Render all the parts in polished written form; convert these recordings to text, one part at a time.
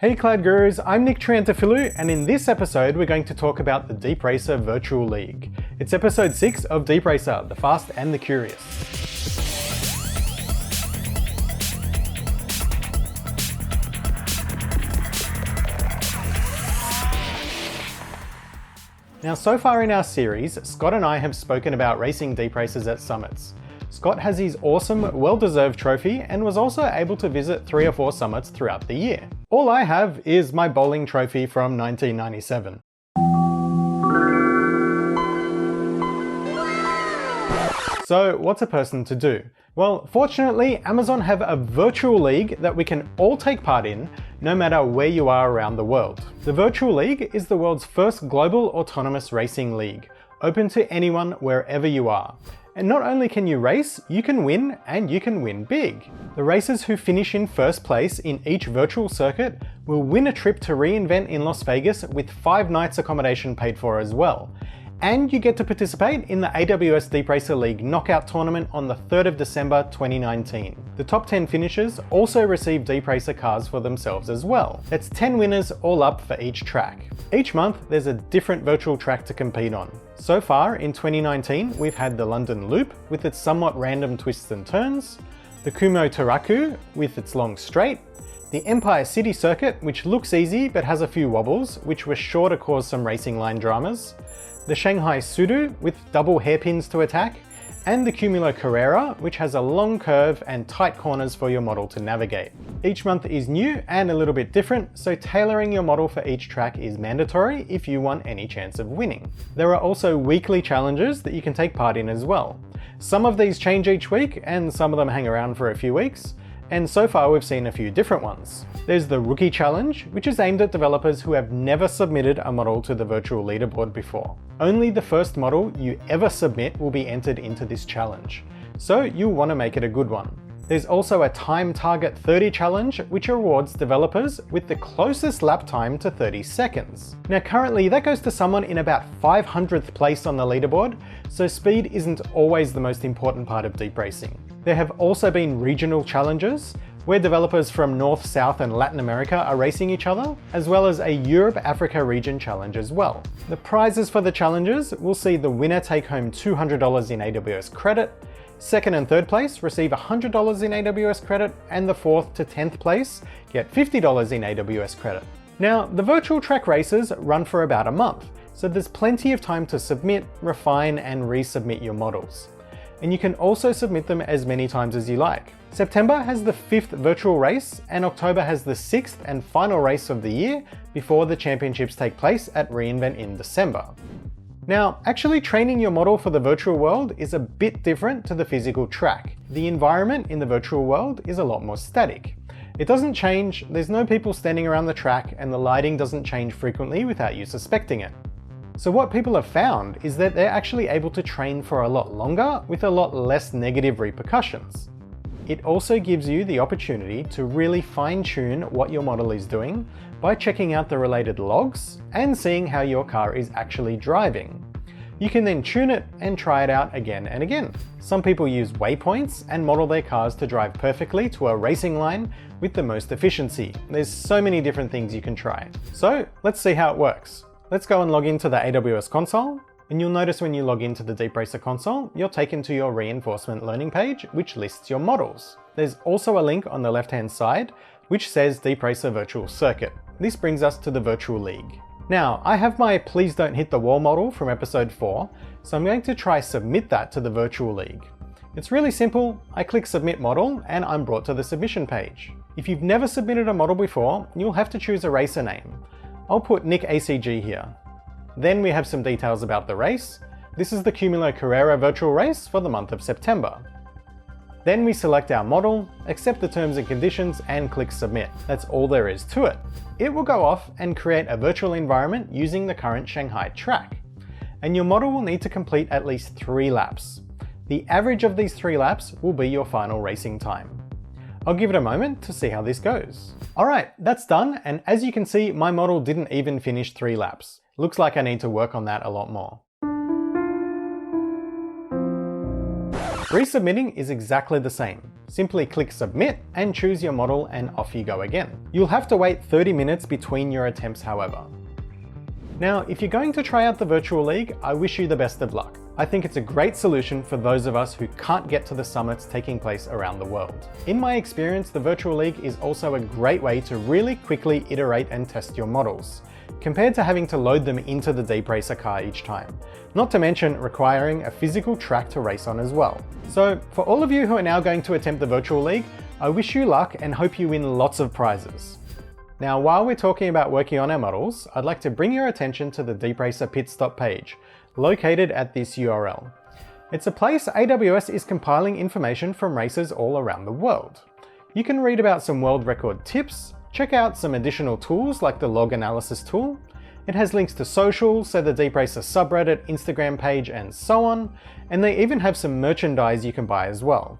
Hey Cloud Gurus, I'm Nick Triantafilou, and in this episode we're going to talk about the DeepRacer Virtual League. It's episode 6 of DeepRacer, the Fast and the Curious. Now, so far in our series, Scott and I have spoken about racing DeepRacers at summits. Scott has his awesome, well-deserved trophy and was also able to visit 3 or 4 summits throughout the year. All I have is my bowling trophy from 1997. So what's a person to do? Well, fortunately, Amazon have a virtual league that we can all take part in, no matter where you are around the world. The Virtual League is the world's first global autonomous racing league, open to anyone wherever you are. And not only can you race, you can win, and you can win big. The racers who finish in first place in each virtual circuit will win a trip to reInvent in Las Vegas with 5 nights accommodation paid for as well. And you get to participate in the AWS DeepRacer League knockout tournament on the 3rd of December 2019. The top 10 finishers also receive DeepRacer cars for themselves as well. That's 10 winners all up for each track. Each month there's a different virtual track to compete on. So far in 2019 we've had the London Loop with its somewhat random twists and turns, the Kumo Taraku with its long straight, the Empire City Circuit, which looks easy but has a few wobbles, which were sure to cause some racing line dramas, the Shanghai Sudo with double hairpins to attack, and the Cumulo Carrera, which has a long curve and tight corners for your model to navigate. Each month is new and a little bit different, so tailoring your model for each track is mandatory if you want any chance of winning. There are also weekly challenges that you can take part in as well. Some of these change each week, and some of them hang around for a few weeks. And so far we've seen a few different ones. There's the Rookie Challenge, which is aimed at developers who have never submitted a model to the virtual leaderboard before. Only the first model you ever submit will be entered into this challenge, so you'll want to make it a good one. There's also a Time Target 30 challenge, which rewards developers with the closest lap time to 30 seconds. Now currently that goes to someone in about 500th place on the leaderboard, so speed isn't always the most important part of deep racing. There have also been regional challenges, where developers from North, South and Latin America are racing each other, as well as a Europe-Africa region challenge as well. The prizes for the challenges will see the winner take home $200 in AWS credit, second and third place receive $100 in AWS credit, and the 4th to 10th place get $50 in AWS credit. Now, the virtual track races run for about a month, so there's plenty of time to submit, refine and resubmit your models. And you can also submit them as many times as you like. September has the 5th virtual race, and October has the 6th and final race of the year before the championships take place at reInvent in December. Now, actually training your model for the virtual world is a bit different to the physical track. The environment in the virtual world is a lot more static. It doesn't change, there's no people standing around the track, and the lighting doesn't change frequently without you suspecting it. So what people have found is that they're actually able to train for a lot longer with a lot less negative repercussions. It also gives you the opportunity to really fine-tune what your model is doing by checking out the related logs and seeing how your car is actually driving. You can then tune it and try it out again and again. Some people use waypoints and model their cars to drive perfectly to a racing line with the most efficiency. There's so many different things you can try. So let's see how it works. Let's go and log into the AWS console, and you'll notice when you log into the DeepRacer console, you're taken to your reinforcement learning page, which lists your models. There's also a link on the left-hand side, which says DeepRacer Virtual Circuit. This brings us to the Virtual League. Now, I have my Please Don't Hit the Wall model from episode 4, so I'm going to try submit that to the Virtual League. It's really simple. I click Submit Model, and I'm brought to the submission page. If you've never submitted a model before, you'll have to choose a racer name. I'll put Nick ACG here. Then we have some details about the race. This is the Cumulo Carrera virtual race for the month of September. Then we select our model, accept the terms and conditions and click Submit. That's all there is to it. It will go off and create a virtual environment using the current Shanghai track. And your model will need to complete at least 3 laps. The average of these 3 laps will be your final racing time. I'll give it a moment to see how this goes. Alright, that's done, and as you can see, my model didn't even finish 3 laps. Looks like I need to work on that a lot more. Resubmitting is exactly the same. Simply click submit and choose your model and off you go again. You'll have to wait 30 minutes between your attempts, however. Now, if you're going to try out the Virtual League, I wish you the best of luck. I think it's a great solution for those of us who can't get to the summits taking place around the world. In my experience, the Virtual League is also a great way to really quickly iterate and test your models, compared to having to load them into the DeepRacer car each time, not to mention requiring a physical track to race on as well. So for all of you who are now going to attempt the Virtual League, I wish you luck and hope you win lots of prizes. Now, while we're talking about working on our models, I'd like to bring your attention to the DeepRacer pit stop page, located at this URL. It's a place AWS is compiling information from racers all around the world. You can read about some world record tips, check out some additional tools like the log analysis tool. It has links to social, so the DeepRacer subreddit, Instagram page, and so on, and they even have some merchandise you can buy as well.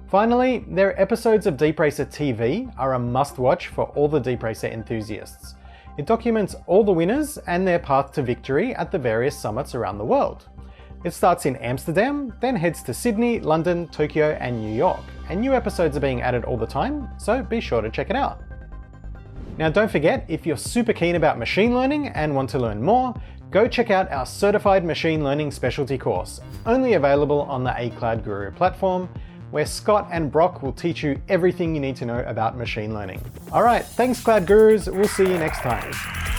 Finally, their episodes of DeepRacer TV are a must-watch for all the DeepRacer enthusiasts. It documents all the winners and their path to victory at the various summits around the world. It starts in Amsterdam, then heads to Sydney, London, Tokyo, and New York, and new episodes are being added all the time, so be sure to check it out. Now don't forget, if you're super keen about machine learning and want to learn more, go check out our Certified Machine Learning Specialty course, only available on the Cloud Guru platform, where Scott and Brock will teach you everything you need to know about machine learning. Alright, thanks Cloud Gurus, we'll see you next time.